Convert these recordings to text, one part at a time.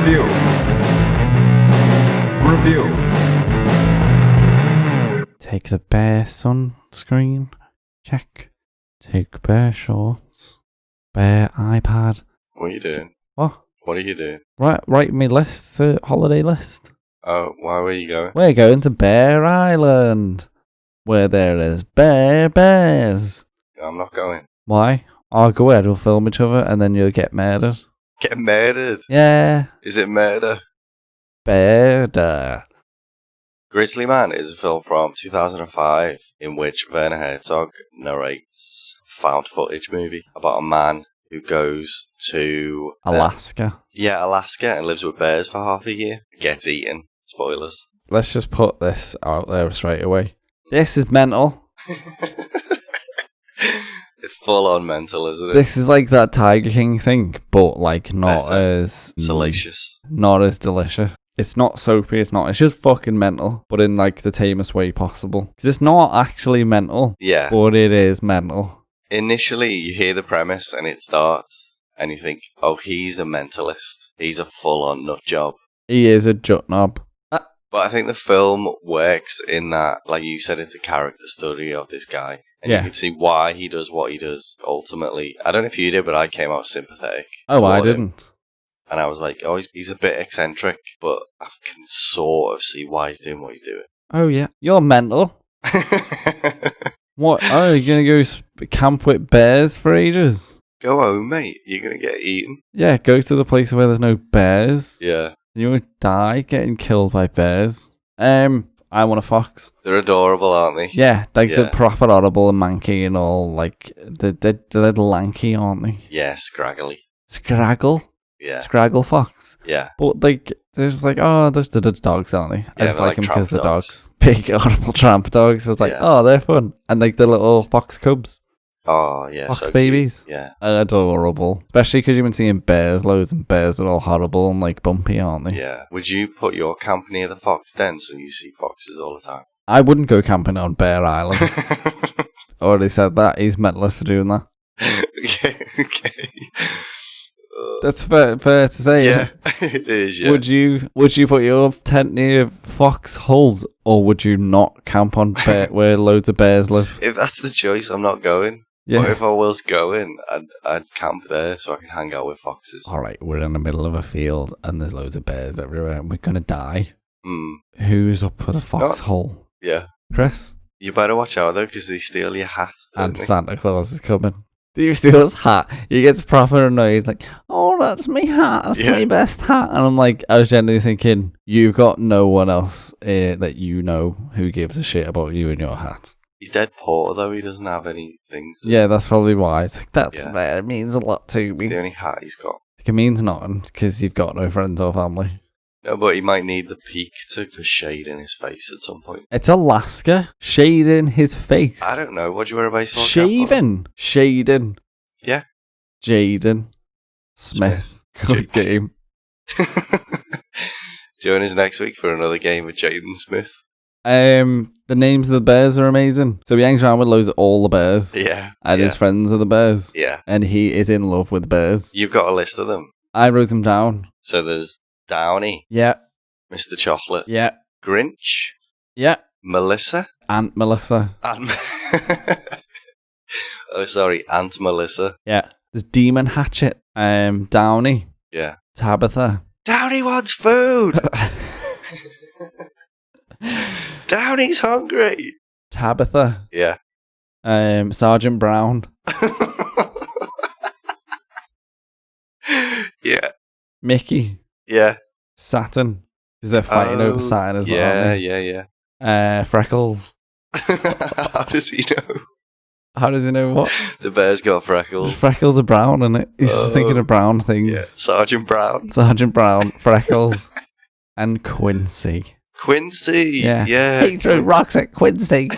Review. Take the bare sunscreen. Check. Take bare shorts. Bare iPad. What are you doing? What? What are you doing? Write me list, holiday list. Oh, why were you going? We're going to Bear Island, where there is bears. I'm not going. Why? I'll go ahead, we'll film each other, and then you'll get murdered. Get murdered? Yeah. Is it murder? Murder. Grizzly Man is a film from 2005 in which Werner Herzog narrates a found footage movie about a man who goes to Alaska. Alaska and lives with bears for half a year. Gets eaten. Spoilers. Let's just put this out there straight away. This is mental. It's full on mental, isn't it? This is like that Tiger King thing, but like not Better. as Salacious. not as delicious. It's not soapy, it's just fucking mental, but in like the tamest way possible. 'Cause it's not actually mental, Yeah. but it is mental. Initially, you hear the premise and it starts, and you think, oh, he's a mentalist. He's a full on nut job. He is a jut knob. But I think the film works in that, like you said, it's a character study of this guy. And Yeah. you can see why he does what he does, ultimately. I don't know if you did, but I came out sympathetic. Oh, I toward him. didn't. And I was like, oh, he's a bit eccentric, but I can sort of see why he's doing what he's doing. Oh yeah, you're mental. What? Oh, you're gonna go camp with bears for ages? Go home, mate. You're going to get eaten. Yeah, go to the place where there's no bears. Yeah. You would die getting killed by bears. I want a fox. They're adorable, aren't they? Yeah, like Yeah. they're proper audible and manky and all. Like they're lanky, aren't they? Yeah, scraggly. Scraggle, Yeah. Scraggle fox. Yeah. But like, there's like, oh, there's the dogs, aren't they? I Yeah, just they're like them like because the tramp dogs, big audible tramp dogs. So it's like, Yeah. oh, they're fun, and like the little fox cubs, Oh, yeah. fox so cute. babies. Yeah. Adorable. Especially because you've been seeing bears loads, and bears are all horrible and like bumpy, aren't they? Yeah. Would you put your camp near the fox den so you see foxes all the time? I wouldn't go camping on Bear Island. Already said that. He's mentalist for doing that. Okay. That's fair to say. Yeah, it is, yeah. Would you put your tent near fox holes, or would you not camp on where loads of bears live? If that's the choice, I'm not going. Yeah. But if I was going, I'd camp there so I could hang out with foxes. All right, we're in the middle of a field and there's loads of bears everywhere, and we're gonna die. Hmm. Who's up for the foxhole? Yeah. Chris? You better watch out, though, because they steal your hat. don't And they? Santa Claus is coming. Do you steal his hat? He gets proper annoyed, like, oh, that's my hat, that's Yeah. my best hat. And I'm like, I was genuinely thinking, you've got no one else that you know who gives a shit about you and your hat. He's dead poor, though. He doesn't have any things. Yeah, that's probably why. It's like, Yeah. it means a lot to It's me. the only hat he's got. It means nothing, because you've got no friends or family. No, but he might need the peak for shade in his face at some point. It's Alaska. Shading his face. I don't know. What do you wear a baseball cap for? Shaving. Shading. Yeah. Jaden Smith. Good Jakes. game. Join us next week for another game with Jaden Smith. The names of the bears are amazing. So he hangs around with loads of all the bears. Yeah. And yeah. his friends are the bears. Yeah. And he is in love with bears. You've got a list of them. I wrote them down. So there's Downy, Yeah. Mr. Chocolate, Yeah. Grinch, Yeah. Melissa, Aunt Melissa. and Aunt Melissa. Yeah. There's Demon Hatchet. Downey. Yeah. Tabitha. Downy wants food. Downy's hungry. Tabitha. Yeah. Sergeant Brown. Yeah. Mickey. Yeah. Saturn. Because they're fighting over Saturn as well. Yeah, aren't they? yeah. Freckles. How does he know? How does he know what? The bear's got freckles. Freckles are brown, and he's just thinking of brown things. Yeah. Sergeant Brown. Sergeant Brown, Freckles, and Quincy. Quincy. Yeah. Yeah. He threw rocks at Quincy.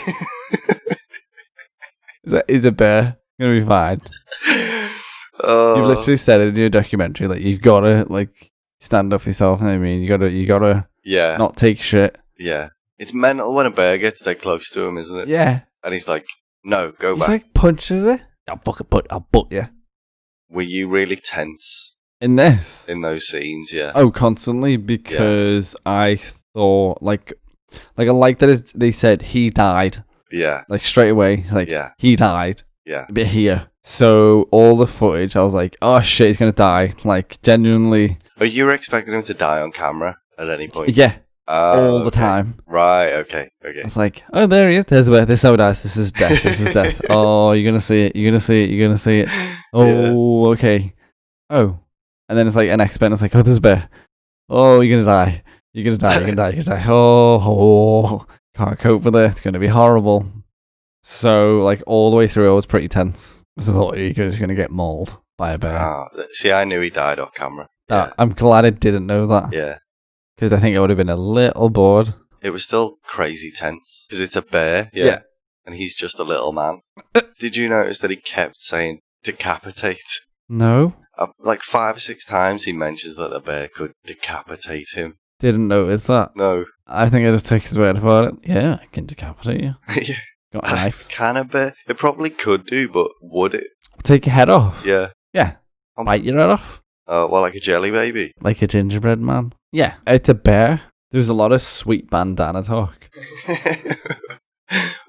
He's a bear. Gonna be fine. Oh. You've literally said it in your documentary that you've gotta like stand up for yourself. You know what I mean, you gotta Yeah. not take shit. Yeah. It's mental when a bear gets that close to him, isn't it? Yeah. And he's like, no, go He's back. like punches it. I'll butt you. Were you really tense In this? in those scenes, yeah. Oh, constantly, because I thought, I like that they said he died, Yeah, like straight away, like yeah, he died, yeah. but here. So all the footage, I was like, oh shit, he's gonna die. Like genuinely, Oh, you were expecting him to die on camera at any point? yeah, Oh, all the okay. time. Right, okay. I was like, oh, there he is. There's where this is how it dies. This is death. This is death. Oh, you're gonna see it. You're gonna see it. You're gonna see it. Oh, okay. Oh, and then it's like an next bit. It's like, oh, there's a bear. Oh, you're gonna die. You're gonna die. You're gonna die. You're gonna die. Oh, can't cope with it. It's gonna be horrible. So, like all the way through, I was pretty tense. Because I thought you're just gonna get mauled by a bear. Oh, see, I knew he died off camera. Yeah. I'm glad I didn't know that. Yeah. Because I think I would have been a little bored. It was still crazy tense. Because it's a bear. Yeah. Yeah. And he's just a little man. Did you notice that he kept saying decapitate? No, Like 5 or 6 times he mentions that the bear could decapitate him. didn't notice that. No. I think I just took his word for it. Yeah, I can decapitate you. Yeah. Got knives. Can a bear? It probably could do, but would it? Take your head off. Yeah. Yeah. Bite your head off. Well, like a jelly baby. Like a gingerbread man. Yeah. It's a bear. There's a lot of sweet bandana talk.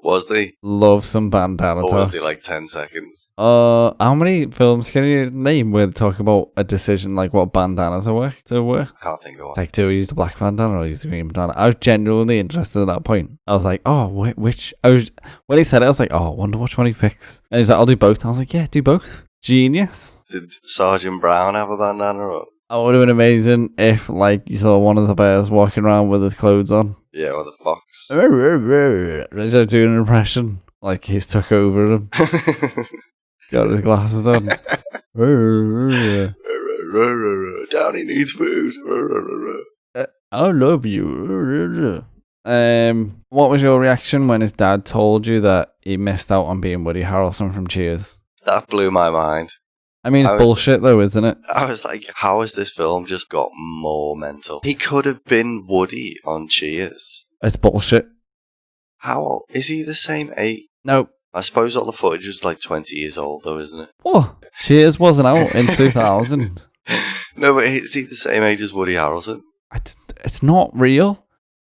Was they? Love some bandana Or talk. was they like 10 seconds? How many films can you name where they talk about a decision like what bandanas are work to wear? I can't think of one. Like, do I use the black bandana or use the green bandana? I was genuinely interested at that point. I was like, oh, which? When he said it, I was like, oh, I wonder which one he picks. And he's like, I'll do both. I was like, yeah, do both. Genius. Did Sergeant Brown have a bandana on? It would have been amazing if, like, you saw one of the bears walking around with his clothes on. Yeah, or the fox. He's doing an impression. Like, he's took over him. Got his glasses on. Downey needs food. I love you. What was your reaction when his dad told you that he missed out on being Woody Harrelson from Cheers? That blew my mind. I mean, it's bullshit though, isn't it? I was like, how has this film just got more mental? He could have been Woody on Cheers. It's bullshit. How old? Is he the same age? Nope. I suppose all the footage was like 20 years old though, isn't it? What? Cheers wasn't out in 2000. No, but is he the same age as Woody Harrelson? It's not real.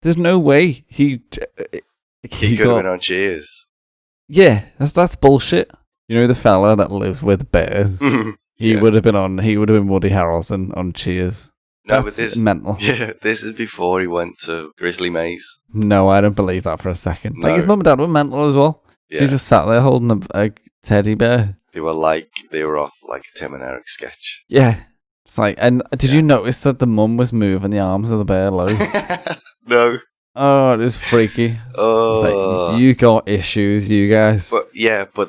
There's no way He could have been on Cheers. Yeah, that's bullshit. You know the fella that lives with bears? He would have been Woody Harrelson on Cheers. No, That's but this mental. Yeah, this is before he went to Grizzly Maze. No, I don't believe that for a second. No. Like his mum and dad were mental as well. Yeah. She just sat there holding a teddy bear. They were off like a Tim and Eric sketch. Yeah. It's like, and did you notice that the mum was moving the arms of the bear loads? No. Oh, it was freaky. Oh. It's like, you got issues, you guys. But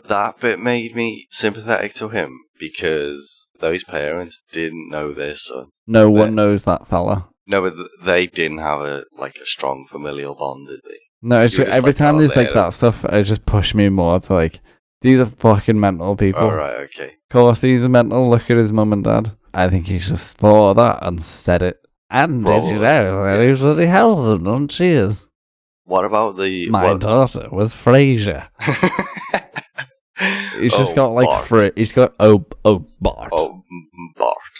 that bit made me sympathetic to him because those parents didn't know their son. No one knows that fella. No, but they didn't have a strong familial bond, did they? No, it's just, every time there's like that stuff, it just pushed me more to like, these are fucking mental people. All right, okay. Of course he's a mental. Look at his mum and dad. I think he's just thought of that and said it. And Probably, did you know that he was Woody Harrelson on Cheers? What about My daughter was Frasier. He's just got like he's got Bart. Oh, Bart.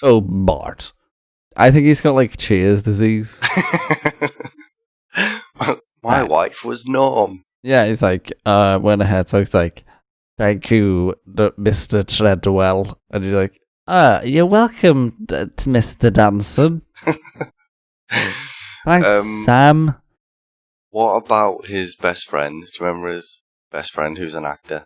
Oh, Bart. I think he's got like Cheers disease. My wife was Norm. Yeah, he's like when Herzog's like, thank you, Mr. Treadwell, and he's like, you're welcome, Mr. Danson. Thanks, Sam. What about his best friend? Do you remember his best friend who's an actor?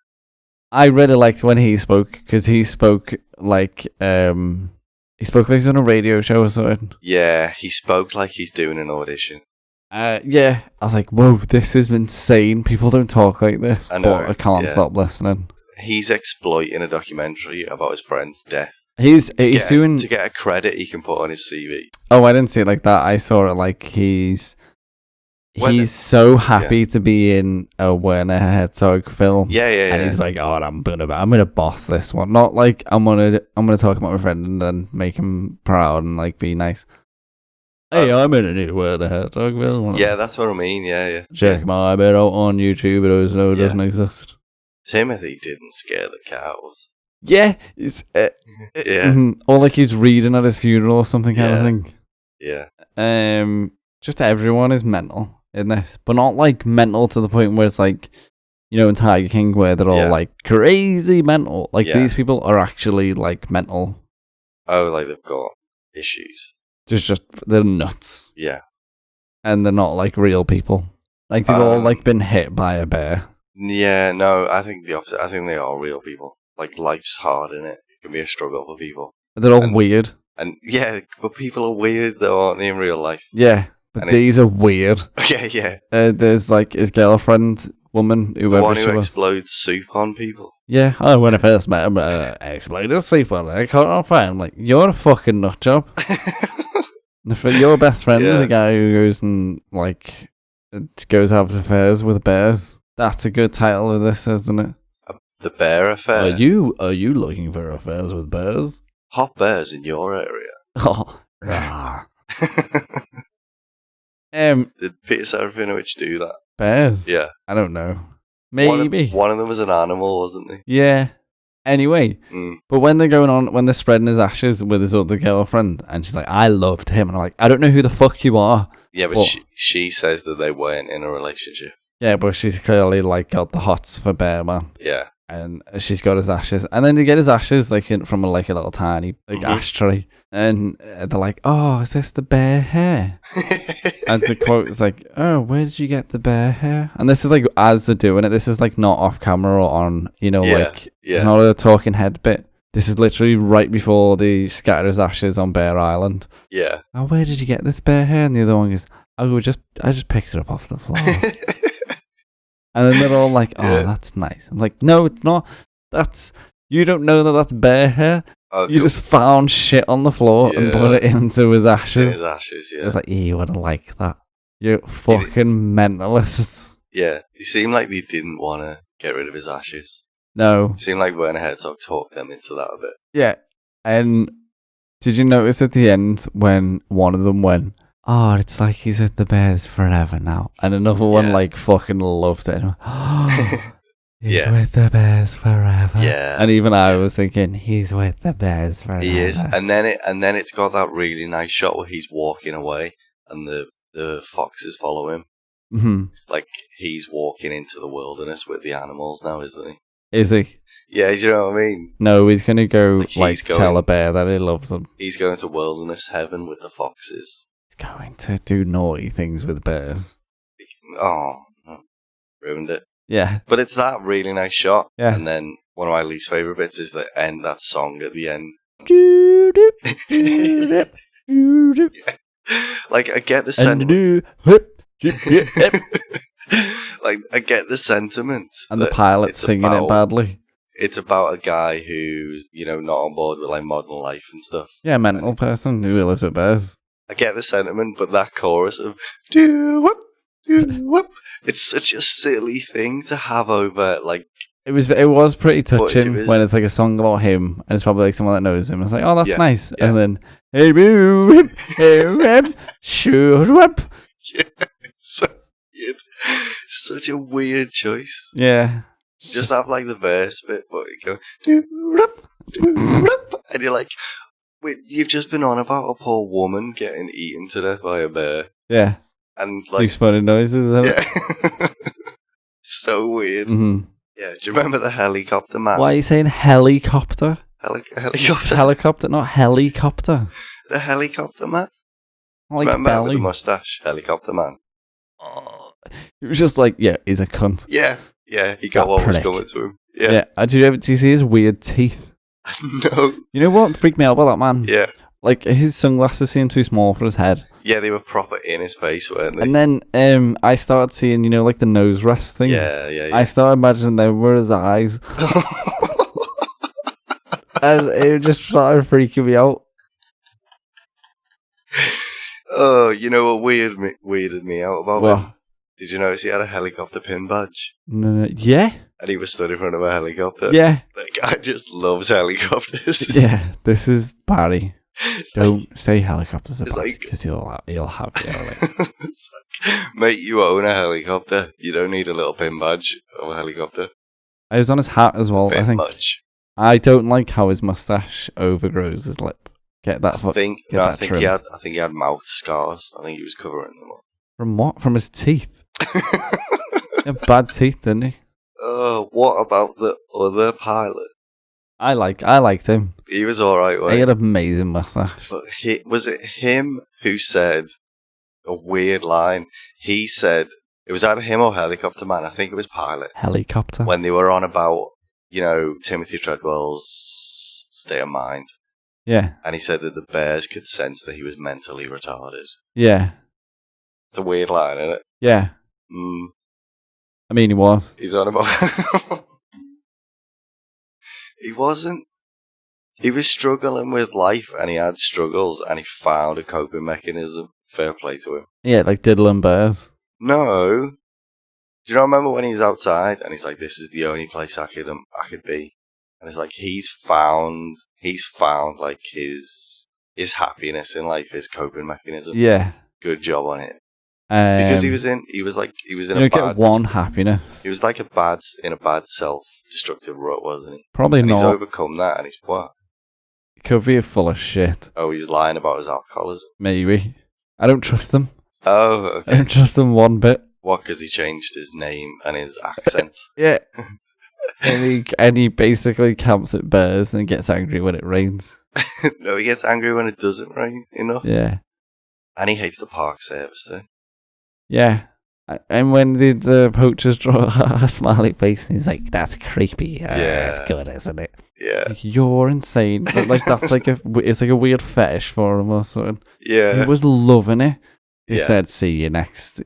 I really liked when he spoke, because he spoke like he's on a radio show or something. Yeah, he spoke like he's doing an audition. Yeah, I was like, whoa, this is insane. People don't talk like this, but I can't stop listening. He's exploiting a documentary about his friend's death. He's doing to get a credit he can put on his CV. Oh, I didn't see it like that. I saw it like he's so happy to be in a Werner Herzog film. Yeah. And he's like, oh, I'm gonna boss this one. Not like I'm gonna talk about my friend and then make him proud and like be nice. Hey, I'm in a new Werner Herzog film. Yeah, that's what I mean. Yeah. Check my bit out on YouTube. It doesn't exist. Timothy didn't scare the cows. Yeah, it's or like he's reading at his funeral or something kind of thing. Yeah. Just everyone is mental in this, but not like mental to the point where it's like, you know, in Tiger King where they're all like crazy mental. Like these people are actually like mental. Oh, like they've got issues. Just they're nuts. Yeah. And they're not like real people. Like they've all like been hit by a bear. Yeah, no, I think the opposite. I think they are real people. Like life's hard, innit? It can be a struggle for people. They're all weird. And yeah, but people are weird though, aren't they, in real life? Yeah, but these are weird. Yeah. There's like his girlfriend, woman, whoever the one who she was. explodes soup on people. Yeah, when I first met him, I exploded soup on her. I can't find. I'm like, you're a fucking nut job. Your best friend is a guy who goes and like goes out to affairs with bears. That's a good title of this, isn't it? The Bear Affair. Are you looking for affairs with bears? Hot bears in your area. Oh. Did Peter Serafinovich do that? Bears? Yeah. I don't know. Maybe. One of them was an animal, wasn't he? Yeah. Anyway, but when they're spreading his ashes with his other girlfriend, and she's like, I loved him. And I'm like, I don't know who the fuck you are. Yeah, but she says that they weren't in a relationship. Yeah, but she's clearly like got the hots for Bear Man. Yeah. And she's got his ashes. And then they get his ashes like from a little tiny ashtray. And they're like, oh, is this the bear hair? And the quote is like, oh, where did you get the bear hair? And this is like, as they're doing it, this is like not off camera or on, it's not a talking head bit. This is literally right before they scatter his ashes on Bear Island. Yeah. Oh, where did you get this bear hair? And the other one goes, I just picked it up off the floor. And then they're all like, oh, that's nice. I'm like, no, it's not. You don't know that's bear hair. Oh, you just found shit on the floor and put it into his ashes. His ashes, yeah. It's like, you wouldn't like that. You fucking mentalists. Yeah, it seemed like they didn't want to get rid of his ashes. No. It seemed like Werner Herzog talked them into that a bit. Yeah. And did you notice at the end when one of them went, oh, it's like he's with the bears forever now. And another one like fucking loved it. Oh, he's with the bears forever. Yeah. And even I was thinking, he's with the bears forever. He is. And then it's got that really nice shot where he's walking away and the foxes follow him. Mm-hmm. Like he's walking into the wilderness with the animals now, isn't he? Is he? Yeah, do you know what I mean? No, he's going to go tell a bear that he loves them. He's going to wilderness heaven with the foxes. Going to do naughty things with bears. Oh, ruined it. Yeah. But it's that really nice shot. Yeah. And then one of my least favourite bits is that song at the end. Like, I get the sentiment. Like, I get the sentiment. And the pilot's singing it badly. It's about a guy who's, not on board with, like, modern life and stuff. Yeah, a mental person who lives with bears. I get the sentiment, but that chorus of do-whoop, do-whoop, it's such a silly thing to have over, like... It was pretty touching when it's like a song about him, and it's probably like someone that knows him. It's like, oh, that's nice. Yeah. And then, hey, boo, hey, whoop, shoot, whoop. Yeah, it's so weird. Such a weird choice. Yeah. Just have, like, the verse bit, but you go, do-whoop, do-whoop, and you're like... Wait, you've just been on about a poor woman getting eaten to death by a bear. Yeah. And like... These funny noises, yeah. So weird. Mm-hmm. Yeah, do you remember the helicopter man? Why are you saying helicopter? Helicopter? Helicopter, not helicopter. The helicopter man? Like remember with the mustache? Helicopter man. Oh, it was just like, he's a cunt. Yeah, he got what was coming to him. Yeah. Do you see his weird teeth? No. You know what freaked me out about that man? Yeah. Like, his sunglasses seemed too small for his head. Yeah, they were proper in his face, weren't they? And then I started seeing, like the nose rest things. Yeah. I started imagining they were his eyes. And it just started freaking me out. Oh, you know what weirded me out about what? him? Did you notice he had a helicopter pin badge? No. Yeah? And he was stood in front of a helicopter. Yeah. The guy just loves helicopters. Yeah, this is Barry. Don't say helicopters about because he'll have you. It's like, mate, you own a helicopter. You don't need a little pin badge of a helicopter. I was on his hat as well, I think. Much. I don't like how his mustache overgrows his lip. Get that. I think he had mouth scars. I think he was covering them up. From what? From his teeth. He had bad teeth, didn't he? What about the other pilot? I liked him. He was alright, He had an amazing mustache. But was it him who said a weird line? He said, it was either him or Helicopter Man, I think it was Pilot. Helicopter? When they were on about, Timothy Treadwell's state of mind. Yeah. And he said that the bears could sense that he was mentally retarded. Yeah. It's a weird line, isn't it? Yeah. I mean, he was. He's on about... He wasn't. He was struggling with life, and he had struggles, and he found a coping mechanism. Fair play to him. Yeah, like diddling bears. No. Do you not remember when he's outside, and he's like, this is the only place I could be? And it's like, he's found like his happiness in life, his coping mechanism. Yeah. Good job on it. Because he was in a bad... one happiness. He was like in a bad self-destructive rut, wasn't he? Probably not. He's overcome that, and he's what? He could be full of shit. Oh, he's lying about his alcoholism? Maybe. I don't trust him. Oh, okay. I don't trust him one bit. What, because he changed his name and his accent? Yeah. and he basically camps at bears and gets angry when it rains. No, he gets angry when it doesn't rain enough. Yeah. And he hates the park service too. Yeah. And when the poachers draw a smiley face, and he's like, that's creepy. That's good, isn't it? Yeah. Like, you're insane. But like that's it's like a weird fetish for him or something. Yeah. He was loving it. He said, see you next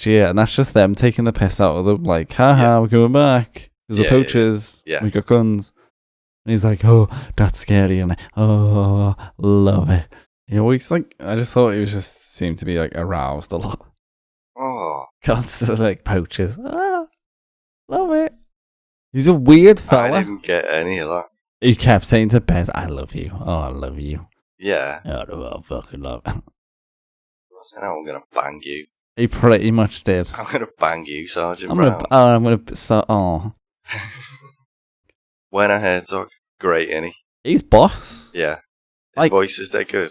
year. And that's just them taking the piss out of them. Like, haha, we're going back. There's the poachers. Yeah. We got guns. And he's like, oh, that's scary. And oh, love it. He always I just thought he was just seemed to be like aroused a lot. Oh. Constantly like poachers. Ah, love it. He's a weird fella. I didn't get any of that. He kept saying to Bez, I love you. Oh, I love you. Yeah. Oh, I fucking love it. I said, I'm going to bang you. He pretty much did. I'm going to bang you, Sergeant Brown. Werner Herzog, great, isn't he? He's boss. Yeah. His voice is that good.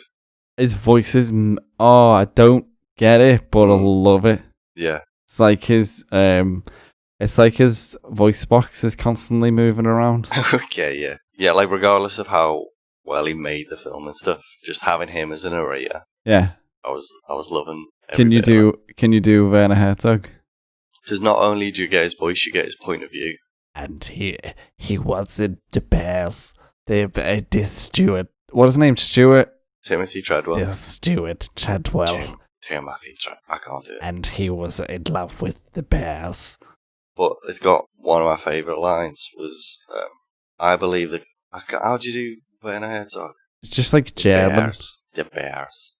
His voice is... I don't get it, but I love it. Yeah. It's like his voice box is constantly moving around. Okay, yeah. Yeah, like regardless of how well he made the film and stuff, just having him as a narrator. Yeah. I was loving Can you do Werner Herzog? Because not only do you get his voice, you get his point of view. And he was in the Bears. This Stewart. What is his name? Stewart? Timothy Treadwell. This Stewart Treadwell. Timothy Treadwell. I can't do it. And he was in love with the Bears. But it's got one of my favourite lines was, I believe that... How'd you do Werner Herzog? It's just like German. The Bears.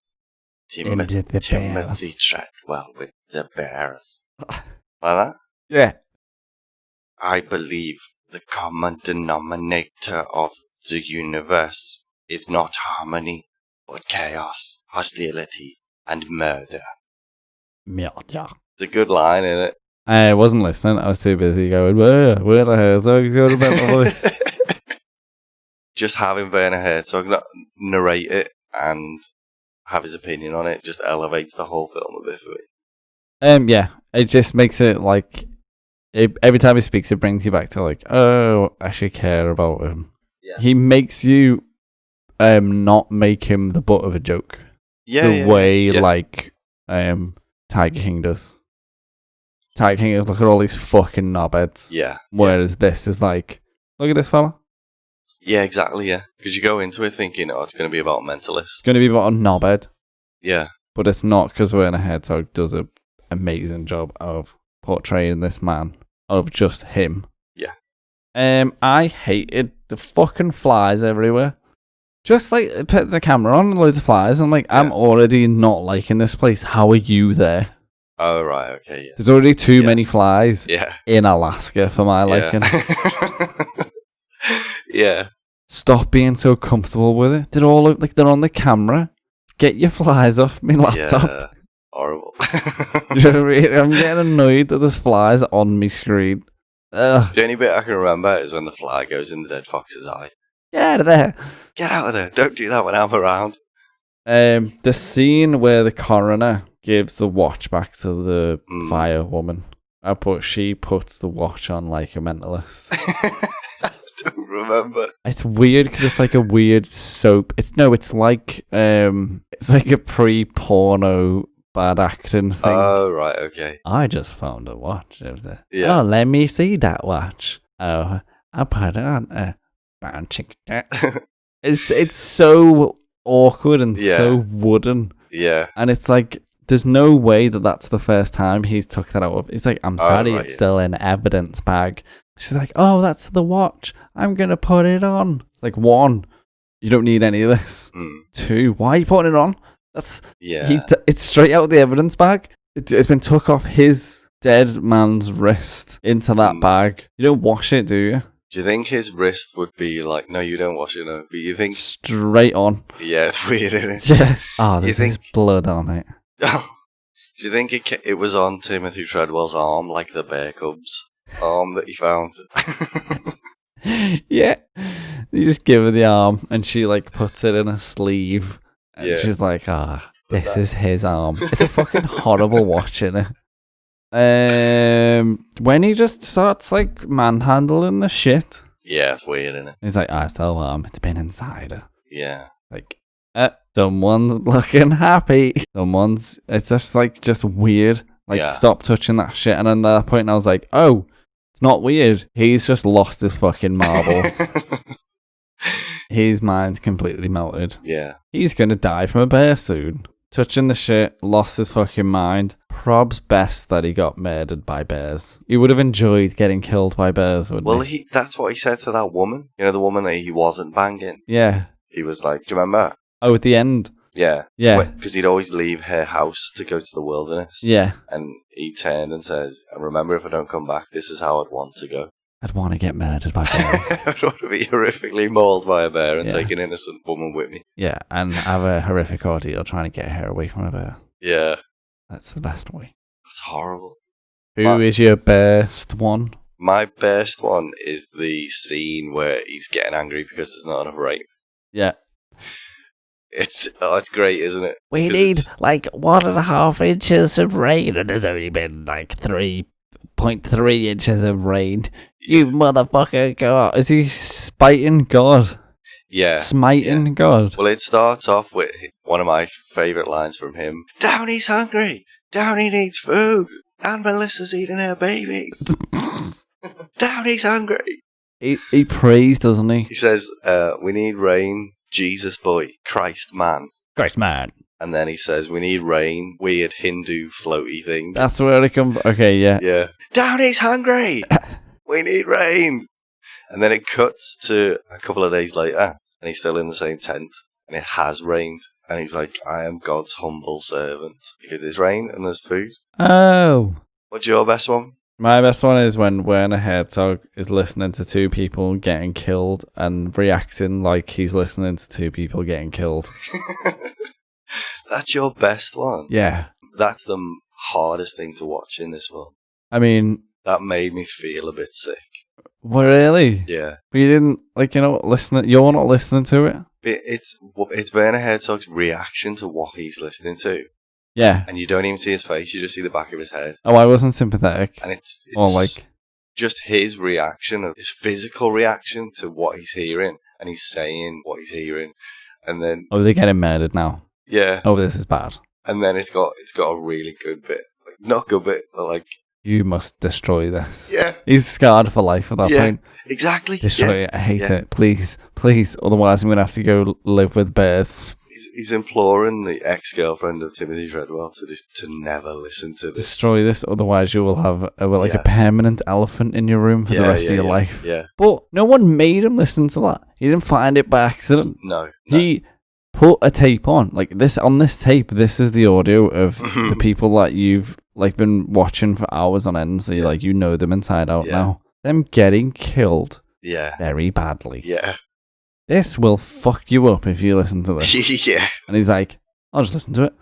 Timothy Treadwell with the Bears. Like that? Yeah. I believe the common denominator of the universe is not harmony, but chaos, hostility, and murder. Murder. It's a good line, isn't it? I wasn't listening. I was too busy going, Werner Herzog's got a better voice. Just having Werner Herzog narrate it and have his opinion on it just elevates the whole film a bit for me. Yeah. It just makes it like... every time he speaks, it brings you back to like, oh, I should care about him. Yeah. He makes you not make him the butt of a joke. The way like Tiger King does. Tiger King is look at all these fucking knobheads. Yeah. Whereas this is like, look at this fella. Yeah, exactly, yeah. Because you go into it thinking, it's going to be about mentalists. It's going to be about a knobhead. Yeah. But it's not, because Werner Herzog does an amazing job of portraying this man, of just him. Yeah. I hated the fucking flies everywhere. Just like, put the camera on, loads of flies, and like, I'm already not liking this place. How are you there? Oh, right, okay, yeah. There's already too many flies in Alaska for my liking. Yeah. Stop being so comfortable with it. They all look like they're on the camera. Get your flies off my laptop. Yeah. Horrible. You know what I mean? I'm getting annoyed that there's flies on my screen. Ugh. The only bit I can remember is when the fly goes in the dead fox's eye. Get out of there. Get out of there. Don't do that when I'm around. The scene where the coroner gives the watch back to the firewoman. She puts the watch on like a mentalist. I don't remember. It's weird because it's like a weird soap. It's like a pre-porno bad acting thing. Oh, right, okay. I just found a watch over there. Yeah. Oh, let me see that watch. Oh, I put it on. It's so awkward and so wooden. Yeah. And it's like, there's no way that that's the first time he's took that out of. It's like, I'm sorry, it's still in evidence bag. She's like, oh, that's the watch. I'm going to put it on. It's like, 1, you don't need any of this. 2, why are you putting it on? It's straight out of the evidence bag. It's been took off his dead man's wrist into that bag. You don't wash it, do you? Do you think his wrist would be like, no, you don't wash it, no. But you think... Straight on. Yeah, it's weird, isn't it? Yeah. Oh, there's blood on it. Do you think it was on Timothy Treadwell's arm, like the bear cub's arm that he found? Yeah. You just give her the arm and she like puts it in a sleeve. And she's like, this is his arm. It's a fucking horrible watch, innit? When he just starts like manhandling the shit. Yeah, it's weird, isn't it? He's like, it's the alarm. It's been inside her. Yeah. Like, someone's looking happy. It's just weird. Like, stop touching that shit. And then at that point, I was like, oh, it's not weird. He's just lost his fucking marbles. His mind's completely melted. Yeah. He's gonna die from a bear soon. Touching the shit, lost his fucking mind. Prob's best that he got murdered by bears. He would have enjoyed getting killed by bears, wouldn't he? That's what he said to that woman. You know, the woman that he wasn't banging? Yeah. He was like, do you remember? Oh, at the end? Yeah. Yeah. Because he'd always leave her house to go to the wilderness. Yeah. And he turned and says, and remember, if I don't come back, this is how I'd want to go. I'd want to get murdered by bears. I'd want to be horrifically mauled by a bear and take an innocent woman with me. Yeah, and have a horrific ordeal trying to get her away from a bear. Yeah. That's the best way. That's horrible. Who is your best one? My best one is the scene where he's getting angry because there's not enough rain. Yeah. It's great, isn't it? We need like 1.5 inches of rain, and there's only been like 3.3 inches of rain. You motherfucker, God. Is he spiting God? Yeah. Smiting God? Well, it starts off with one of my favourite lines from him. Downey's hungry. Downey needs food. And Melissa's eating her babies. Downey's hungry. He prays, doesn't he? He says, we need rain, Jesus boy, Christ man. Christ man. And then he says, we need rain, weird Hindu floaty thing. That's where it comes. Okay, yeah. Yeah. Downey's hungry. We need rain. And then it cuts to a couple of days later, and he's still in the same tent, and it has rained. And he's like, I am God's humble servant. Because there's rain and there's food. Oh. What's your best one? My best one is when Werner Herzog is listening to 2 people getting killed and reacting like he's listening to 2 people getting killed. That's your best one? Yeah. That's the hardest thing to watch in this one. I mean... That made me feel a bit sick. What, really? Yeah. But you didn't, like, you're not listening to it? It's Werner Herzog's reaction to what he's listening to. Yeah. And you don't even see his face, you just see the back of his head. Oh, I wasn't sympathetic. And it's or like... just his reaction, his physical reaction to what he's hearing, and he's saying what he's hearing. And then... Oh, they're getting murdered now. Yeah. Oh, this is bad. And then it's got a really good bit. Like, not good bit, but like... You must destroy this. Yeah. He's scarred for life at that point. Exactly. Destroy it. I hate it. Please. Please. Otherwise, I'm going to have to go live with bears. He's imploring the ex-girlfriend of Timothy Treadwell to never listen to this. Destroy this, otherwise you will have a permanent elephant in your room for the rest of your life. Yeah. But no one made him listen to that. He didn't find it by accident. No. He put a tape on. Like this on this tape, this is the audio of the people that you've like been watching for hours on end, so you know them inside out now. Them getting killed very badly. Yeah. This will fuck you up if you listen to this. Yeah. And he's like, I'll just listen to it.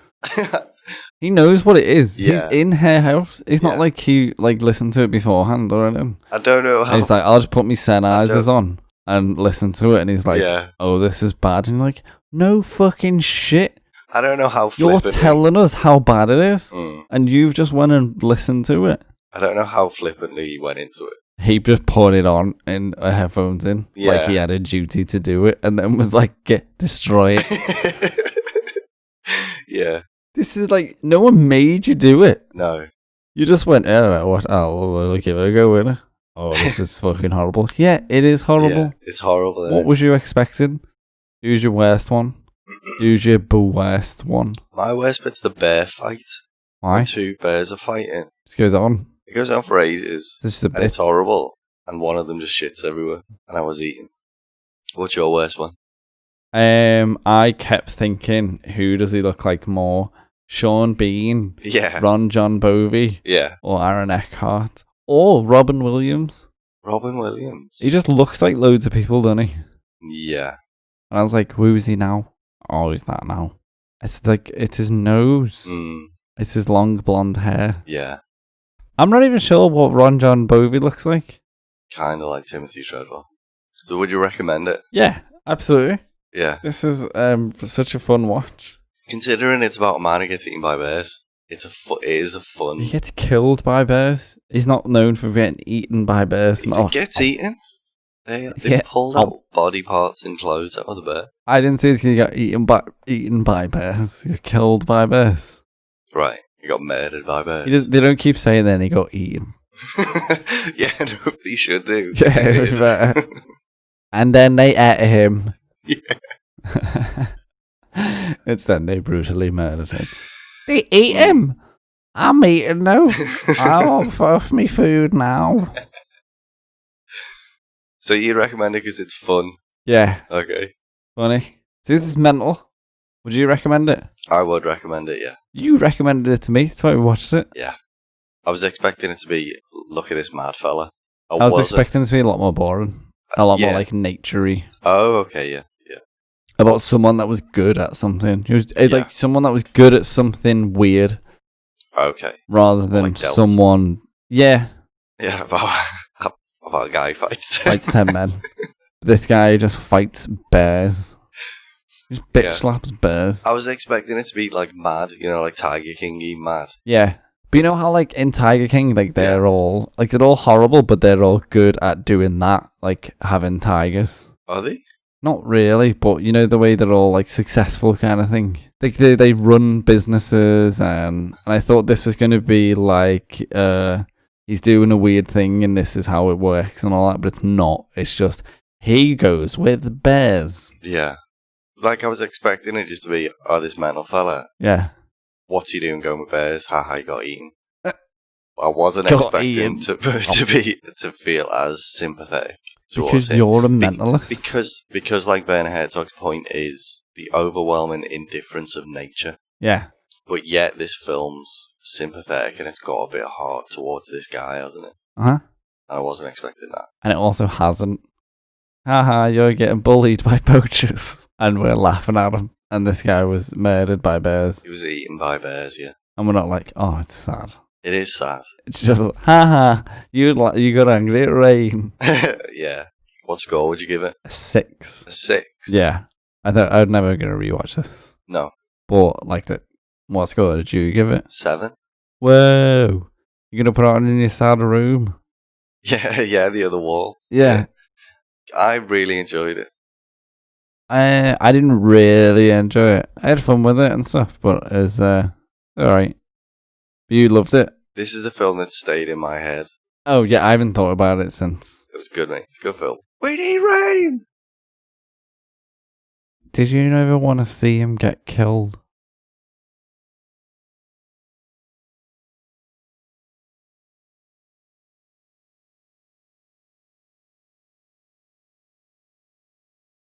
He knows what it is. Yeah. He's in her house. It's not Yeah. like he listened to it beforehand or anything. I don't know how. He's like, I'll just put my Sennheisers don't- on and listen to it. And he's like, Yeah. oh, this is bad. And you're like, no fucking shit. I don't know how You're flippantly. telling us how bad it is. Mm. And you've just went and listened to it. I don't know how flippantly he went into it. He just put it on and headphones in. Yeah. Like he had a duty to do it. And then was like, destroy it. Yeah. This is like, no one made you do it. No. You just went, what? Oh, we'll give it a go, innit? Oh, this is fucking horrible. Yeah, it is horrible. Yeah, it's horrible. What was you expecting? Who's your worst one? Who's your worst one? My worst bit's the bear fight. Why? When two bears are fighting. This goes on. It goes on for ages. This is the And bit. it's horrible. And one of them just shits everywhere. And I was eating. What's your worst one? I kept thinking, who does he look like more? Sean Bean, Yeah. Ron John Bovey, Yeah. or Aaron Eckhart, or Robin Williams. Robin Williams. He just looks like loads of people, doesn't he? Yeah. And I was like, who is he now? Oh, he's that now. It's like, it's his nose. Mm. It's his long blonde hair. Yeah. I'm not even sure what Ron John Bovey looks like. Kind of like Timothy Treadwell. So would you recommend it? Yeah, absolutely. Yeah. This is such a fun watch. Considering it's about a man who gets eaten by bears, it is a fun. He gets killed by bears. He's not known for getting eaten by bears. He No. gets eaten. They Yeah. pulled out body parts and clothes out of the bear. I didn't say he got eaten by bears. He got killed by bears. Right. He got murdered by bears. They don't keep saying then he got eaten. Yeah, no, they should do. Yeah, They did. better. And then they ate him. Yeah. It's then they brutally murdered him. They eat him. I'm eating now. I want off me food now. So you recommend it because it's fun? Yeah, Okay. funny. So this is mental. Would you recommend it? I would recommend it, yeah. You recommended it to me. That's why we watched it. Yeah. I was expecting it to be, look at this mad fella. I was wasn't. expecting it to be a lot more boring. A lot more Yeah. like naturey. Oh, okay, yeah. Yeah. About someone that was good at something. It was Yeah. like someone that was good at something weird Okay. rather than Like Dealt. someone. Yeah, Yeah, about a guy fights. fights 10 men. This guy just fights bears. Just bitch Yeah. slaps bears. I was expecting it to be like mad, like Tiger King-y mad. Yeah. But you know how like in Tiger King, like they're all horrible, but they're all good at doing that, like having tigers. Are they? Not really, but you know the way they're all like successful kind of thing. They run businesses, and I thought this was going to be like he's doing a weird thing and this is how it works and all that, but it's not. It's just he goes with bears. Yeah. Like I was expecting it just to be, this mental fella, Yeah. what's he doing going with bears? Haha, he got eaten. I wasn't Got expecting eaten. to feel as sympathetic towards Because him. you're a mentalist. Because like Werner Herzog's point is the overwhelming indifference of nature. Yeah. But yet this film's sympathetic and it's got a bit of heart towards this guy, hasn't it? Uh-huh. And I wasn't expecting that. And it also hasn't. Haha, you're getting bullied by poachers. And we're laughing at him. And this guy was murdered by bears. He was eaten by bears, yeah. And we're not like, oh, it's sad. It is sad. It's just, haha, you got angry at rain. Yeah. What score would you give it? A 6. A 6? Yeah. I thought I was never going to rewatch this. No. But, liked it. What score did you give it? 7? Whoa. You're going to put it on in your sad room? Yeah, the other wall. Yeah. I really enjoyed it. I didn't really enjoy it. I had fun with it and stuff, but it was alright. You loved it? This is a film that stayed in my head. Oh, yeah, I haven't thought about it since. It was good, mate. It's a good film. We need rain! Did you ever want to see him get killed?